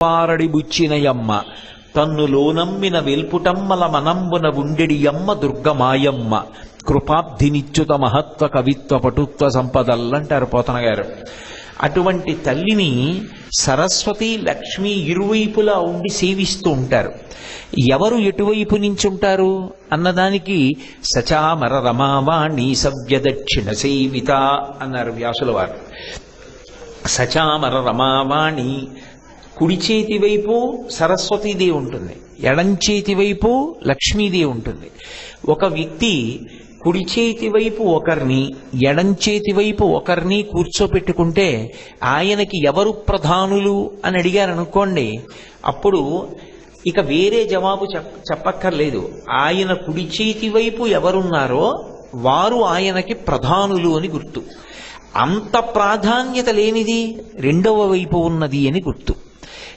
పారడి బుచ్చినయమ్మ తన్ను లోనమ్మిన వెల్పుటమ్మల మనంబున ఉండెడియమ్మ దుర్గమాయమ్మ కృపాబ్ధినిచ్యుత మహత్వ కవిత్వ పటుత్వ సంపదల్లంటారు పోతన గారు. అటువంటి తల్లిని సరస్వతి లక్ష్మి ఇరువైపులా ఉండి సేవిస్తూ ఉంటారు. ఎవరు ఎటువైపు నించుంటారు అన్నదానికి సచామర రమావాణి సవ్య దక్షిణ సేవిత అన్నారు వ్యాసుల వారు. సచామర రమావాణి కుడి చేతి వైపు సరస్వతీదేవి ఉంటుంది, ఎడంచేతి వైపు లక్ష్మీదేవి ఉంటుంది. ఒక వ్యక్తి కుడి చేతి వైపు ఒకరిని ఎడంచేతి వైపు ఒకరిని కూర్చోపెట్టుకుంటే ఆయనకి ఎవరు ప్రధానులు అని అడిగారనుకోండి, అప్పుడు ఇక వేరే జవాబు చెప్పక్కర్లేదు. ఆయన కుడి చేతి వైపు ఎవరున్నారో వారు ఆయనకి ప్రధానులు అని గుర్తు. అంత ప్రాధాన్యత లేనిది రెండవ వైపు ఉన్నది అని గుర్తు.